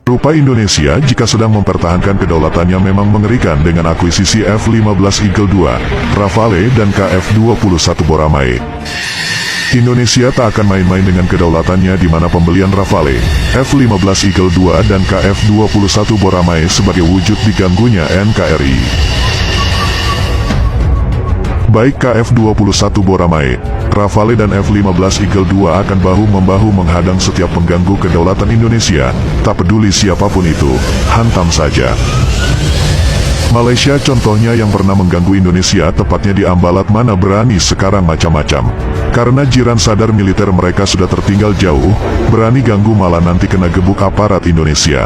Rupa Indonesia jika sedang mempertahankan kedaulatannya memang mengerikan dengan akuisisi F-15 Eagle II, Rafale dan KF-21 Boramae. Indonesia tak akan main-main dengan kedaulatannya di mana pembelian Rafale, F-15 Eagle II dan KF-21 Boramae sebagai wujud diganggunya NKRI. Baik KF-21 Boramae, Rafale dan F-15 Eagle II akan bahu-membahu menghadang setiap pengganggu kedaulatan Indonesia, tak peduli siapapun itu, hantam saja. Malaysia contohnya yang pernah mengganggu Indonesia tepatnya di Ambalat mana berani sekarang macam-macam. Karena jiran sadar militer mereka sudah tertinggal jauh, berani ganggu malah nanti kena gebuk aparat Indonesia.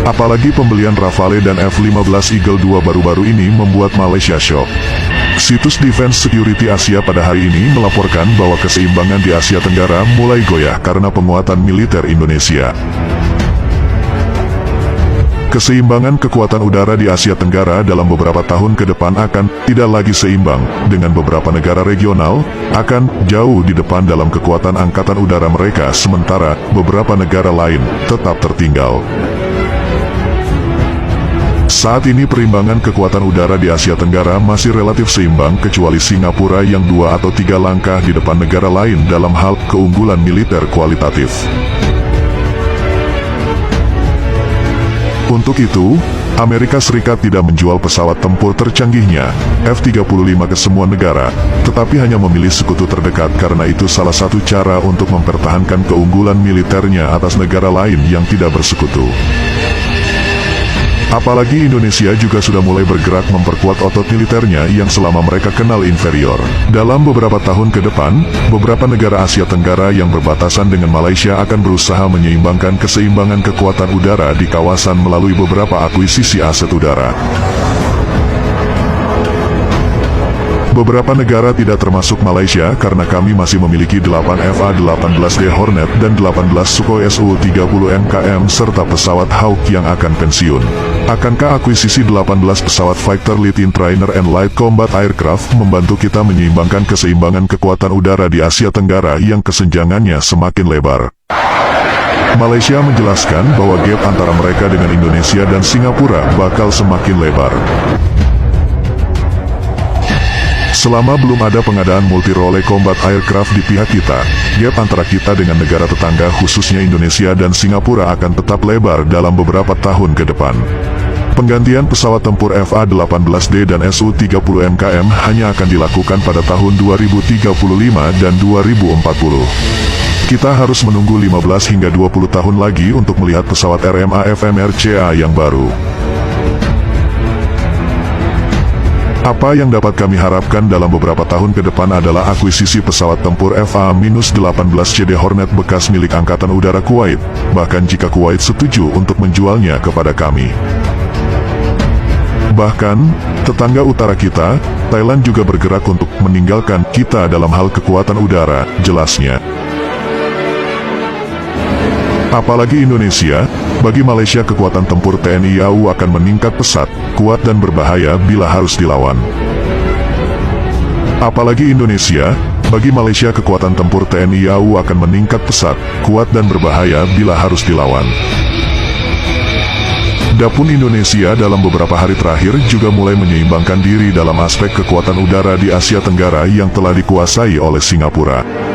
Apalagi pembelian Rafale dan F-15 Eagle II baru-baru ini membuat Malaysia shock. Situs Defense Security Asia pada hari ini melaporkan bahwa keseimbangan di Asia Tenggara mulai goyah karena penguatan militer Indonesia. Keseimbangan kekuatan udara di Asia Tenggara dalam beberapa tahun ke depan akan tidak lagi seimbang dengan beberapa negara regional, akan jauh di depan dalam kekuatan angkatan udara mereka sementara beberapa negara lain tetap tertinggal. Saat ini perimbangan kekuatan udara di Asia Tenggara masih relatif seimbang kecuali Singapura yang 2 atau 3 langkah di depan negara lain dalam hal keunggulan militer kualitatif. Untuk itu, Amerika Serikat tidak menjual pesawat tempur tercanggihnya, F-35 ke semua negara, tetapi hanya memilih sekutu terdekat karena itu salah satu cara untuk mempertahankan keunggulan militernya atas negara lain yang tidak bersekutu. Apalagi Indonesia juga sudah mulai bergerak memperkuat otot militernya yang selama mereka kenal inferior. Dalam beberapa tahun ke depan, beberapa negara Asia Tenggara yang berbatasan dengan Malaysia akan berusaha menyeimbangkan keseimbangan kekuatan udara di kawasan melalui beberapa akuisisi aset udara. Beberapa negara tidak termasuk Malaysia karena kami masih memiliki 8 FA-18D Hornet dan 18 Sukhoi Su-30 MKM serta pesawat Hawk yang akan pensiun. Akankah akuisisi 18 pesawat Fighter Light Trainer and Light Combat Aircraft membantu kita menyeimbangkan keseimbangan kekuatan udara di Asia Tenggara yang kesenjangannya semakin lebar? Malaysia menjelaskan bahwa gap antara mereka dengan Indonesia dan Singapura bakal semakin lebar. Selama belum ada pengadaan multi-role combat aircraft di pihak kita, gap antara kita dengan negara tetangga khususnya Indonesia dan Singapura akan tetap lebar dalam beberapa tahun ke depan. Penggantian pesawat tempur FA-18D dan Su-30 MKM hanya akan dilakukan pada tahun 2035 dan 2040. Kita harus menunggu 15 hingga 20 tahun lagi untuk melihat pesawat RMA-FMRCA yang baru. Apa yang dapat kami harapkan dalam beberapa tahun ke depan adalah akuisisi pesawat tempur FA-18CD Hornet bekas milik Angkatan Udara Kuwait, bahkan jika Kuwait setuju untuk menjualnya kepada kami. Bahkan, tetangga utara kita, Thailand juga bergerak untuk meninggalkan kita dalam hal kekuatan udara, jelasnya. Apalagi Indonesia, bagi Malaysia kekuatan tempur TNI AU akan meningkat pesat, kuat dan berbahaya bila harus dilawan. Apalagi Indonesia, bagi Malaysia kekuatan tempur TNI AU akan meningkat pesat, kuat dan berbahaya bila harus dilawan. Adapun Indonesia dalam beberapa hari terakhir juga mulai menyeimbangkan diri dalam aspek kekuatan udara di Asia Tenggara yang telah dikuasai oleh Singapura.